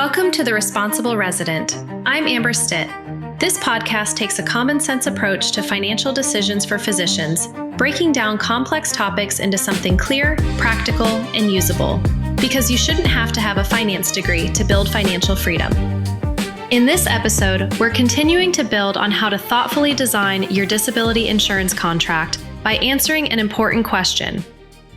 Welcome to The Responsible Resident. I'm Amber Stitt. This podcast takes a common sense approach to financial decisions for physicians, breaking down complex topics into something clear, practical, and usable. Because you shouldn't have to have a finance degree to build financial freedom. In this episode, we're continuing to build on how to thoughtfully design your disability insurance contract by answering an important question.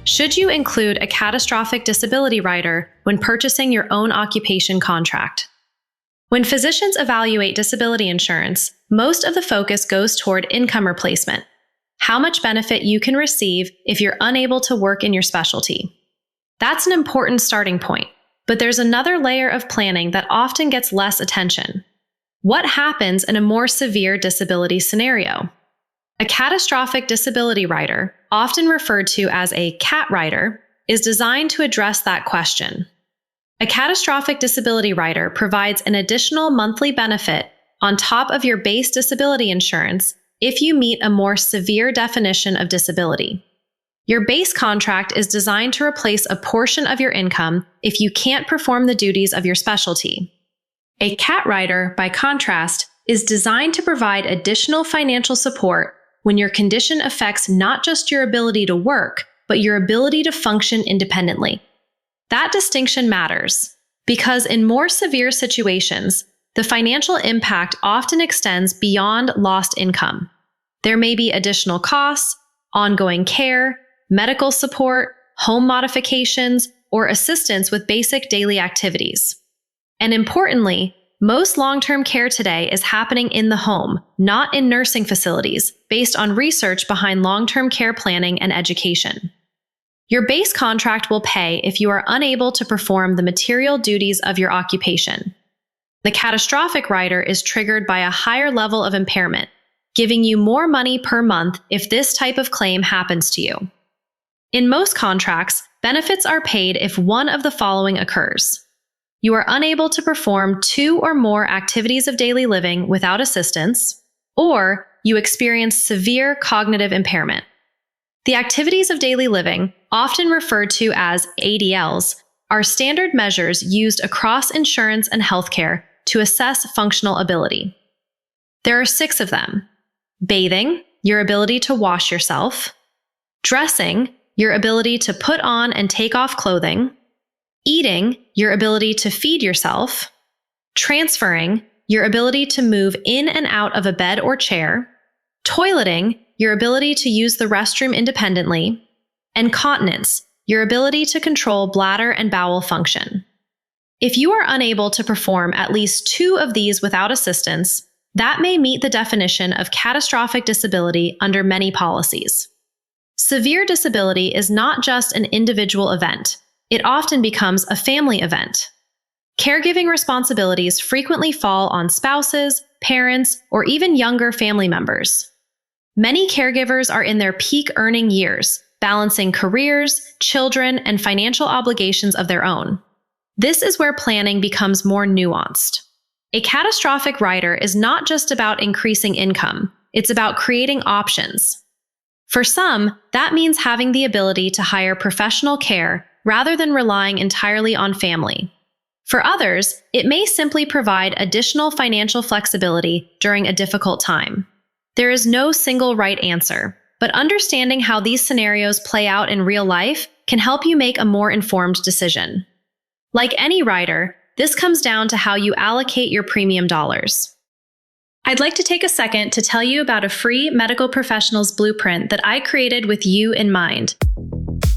Should you include a catastrophic disability rider when purchasing your own occupation contract? When physicians evaluate disability insurance, most of the focus goes toward income replacement, how much benefit you can receive if you're unable to work in your specialty. That's an important starting point, but there's another layer of planning that often gets less attention. What happens in a more severe disability scenario? A catastrophic disability rider, often referred to as a CAT rider, is designed to address that question. A catastrophic disability rider provides an additional monthly benefit on top of your base disability insurance if you meet a more severe definition of disability. Your base contract is designed to replace a portion of your income if you can't perform the duties of your specialty. A CAT rider, by contrast, is designed to provide additional financial support when your condition affects not just your ability to work, but your ability to function independently. That distinction matters because in more severe situations, the financial impact often extends beyond lost income. There may be additional costs, ongoing care, medical support, home modifications, or assistance with basic daily activities. And importantly, most long-term care today is happening in the home, not in nursing facilities, based on research behind long-term care planning and education. Your base contract will pay if you are unable to perform the material duties of your occupation. The catastrophic rider is triggered by a higher level of impairment, giving you more money per month if this type of claim happens to you. In most contracts, benefits are paid if one of the following occurs. You are unable to perform 2 or more activities of daily living without assistance, or you experience severe cognitive impairment. The activities of daily living, often referred to as ADLs, are standard measures used across insurance and healthcare to assess functional ability. There are 6 of them: bathing, your ability to wash yourself; dressing, your ability to put on and take off clothing; eating, your ability to feed yourself; transferring, your ability to move in and out of a bed or chair; toileting, your ability to use the restroom independently; and continence, your ability to control bladder and bowel function. If you are unable to perform at least 2 of these without assistance, that may meet the definition of catastrophic disability under many policies. Severe disability is not just an individual event. It often becomes a family event. Caregiving responsibilities frequently fall on spouses, parents, or even younger family members. Many caregivers are in their peak earning years, balancing careers, children, and financial obligations of their own. This is where planning becomes more nuanced. A catastrophic rider is not just about increasing income, it's about creating options. For some, that means having the ability to hire professional care rather than relying entirely on family. For others, it may simply provide additional financial flexibility during a difficult time. There is no single right answer, but understanding how these scenarios play out in real life can help you make a more informed decision. Like any rider, this comes down to how you allocate your premium dollars. I'd like to take a second to tell you about a free medical professionals blueprint that I created with you in mind.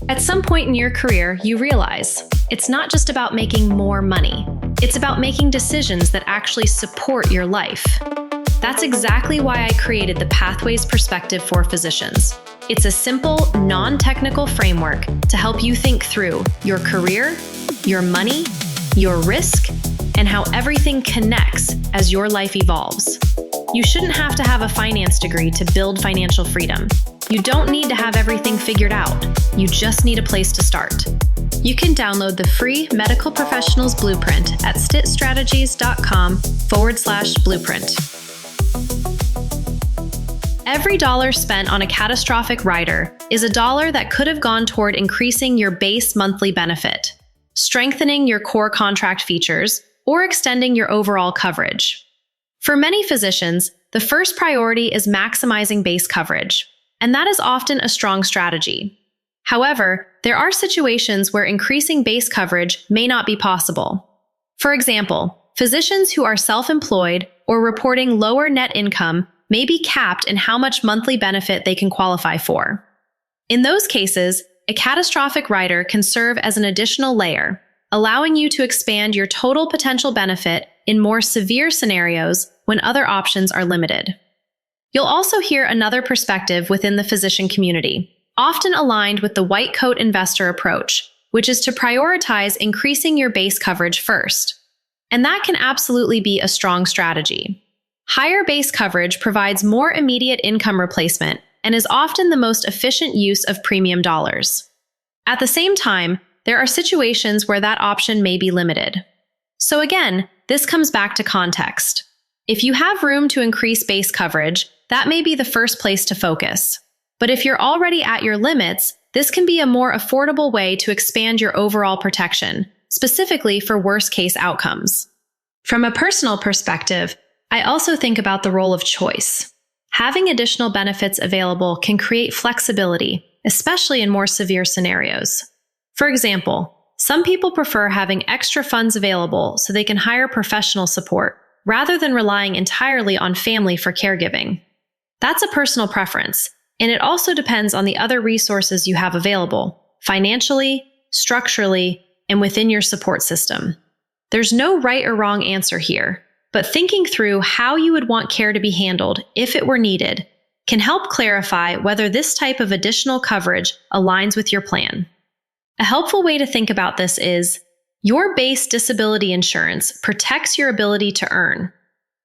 At some point in your career, you realize it's not just about making more money. It's about making decisions that actually support your life. That's exactly why I created the Pathways Perspective for Physicians. It's a simple, non-technical framework to help you think through your career, your money, your risk, and how everything connects as your life evolves. You shouldn't have to have a finance degree to build financial freedom. You don't need to have everything figured out. You just need a place to start. You can download the free Medical Professionals Blueprint at stittstrategies.com/blueprint. Every dollar spent on a catastrophic rider is a dollar that could have gone toward increasing your base monthly benefit, strengthening your core contract features, or extending your overall coverage. For many physicians, the first priority is maximizing base coverage, and that is often a strong strategy. However, there are situations where increasing base coverage may not be possible. For example, physicians who are self-employed or reporting lower net income may be capped in how much monthly benefit they can qualify for. In those cases, a catastrophic rider can serve as an additional layer, allowing you to expand your total potential benefit in more severe scenarios when other options are limited. You'll also hear another perspective within the physician community, often aligned with the white coat investor approach, which is to prioritize increasing your base coverage first. And that can absolutely be a strong strategy. Higher base coverage provides more immediate income replacement and is often the most efficient use of premium dollars. At the same time, there are situations where that option may be limited. So again, this comes back to context. If you have room to increase base coverage, that may be the first place to focus. But if you're already at your limits, this can be a more affordable way to expand your overall protection, specifically for worst-case outcomes. From a personal perspective, I also think about the role of choice. Having additional benefits available can create flexibility, especially in more severe scenarios. For example, some people prefer having extra funds available so they can hire professional support, rather than relying entirely on family for caregiving. That's a personal preference, and it also depends on the other resources you have available, financially, structurally, and within your support system. There's no right or wrong answer here, but thinking through how you would want care to be handled if it were needed can help clarify whether this type of additional coverage aligns with your plan. A helpful way to think about this is, your base disability insurance protects your ability to earn.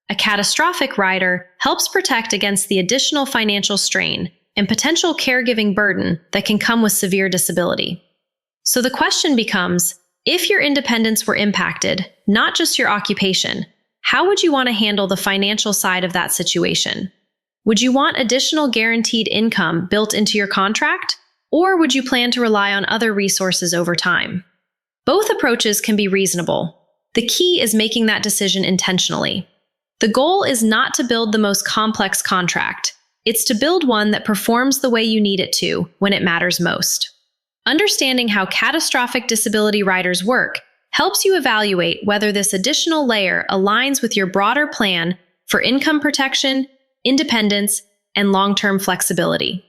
A catastrophic rider helps protect against the additional financial strain and potential caregiving burden that can come with severe disability. So the question becomes, if your independence were impacted, not just your occupation, how would you want to handle the financial side of that situation? Would you want additional guaranteed income built into your contract? Or would you plan to rely on other resources over time? Both approaches can be reasonable. The key is making that decision intentionally. The goal is not to build the most complex contract. It's to build one that performs the way you need it to when it matters most. Understanding how catastrophic disability riders work helps you evaluate whether this additional layer aligns with your broader plan for income protection, independence, and long-term flexibility.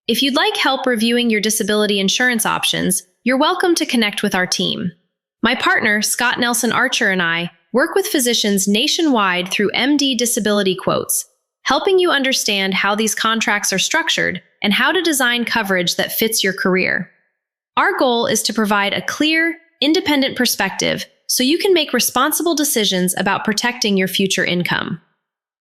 If you'd like help reviewing your disability insurance options, you're welcome to connect with our team. My partner, Scott Nelson Archer, and I work with physicians nationwide through MD Disability Quotes, helping you understand how these contracts are structured and how to design coverage that fits your career. Our goal is to provide a clear, independent perspective so you can make responsible decisions about protecting your future income.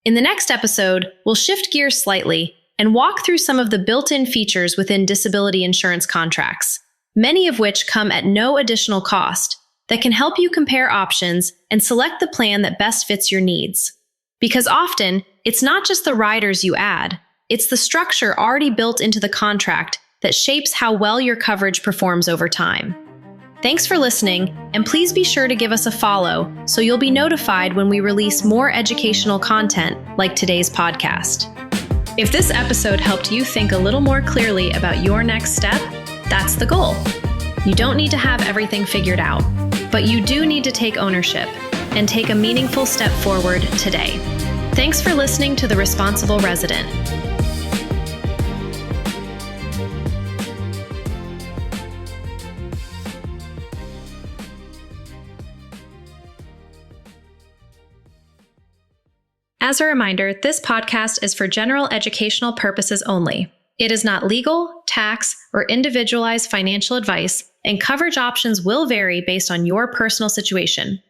In the next episode, we'll shift gears slightly and walk through some of the built-in features within disability insurance contracts, many of which come at no additional cost, that can help you compare options and select the plan that best fits your needs. Because often, it's not just the riders you add, it's the structure already built into the contract that shapes how well your coverage performs over time. Thanks for listening, and please be sure to give us a follow so you'll be notified when we release more educational content like today's podcast. If this episode helped you think a little more clearly about your next step, that's the goal. You don't need to have everything figured out, but you do need to take ownership and take a meaningful step forward today. Thanks for listening to The Responsible Resident. As a reminder, this podcast is for general educational purposes only. It is not legal, tax, or individualized financial advice, and coverage options will vary based on your personal situation.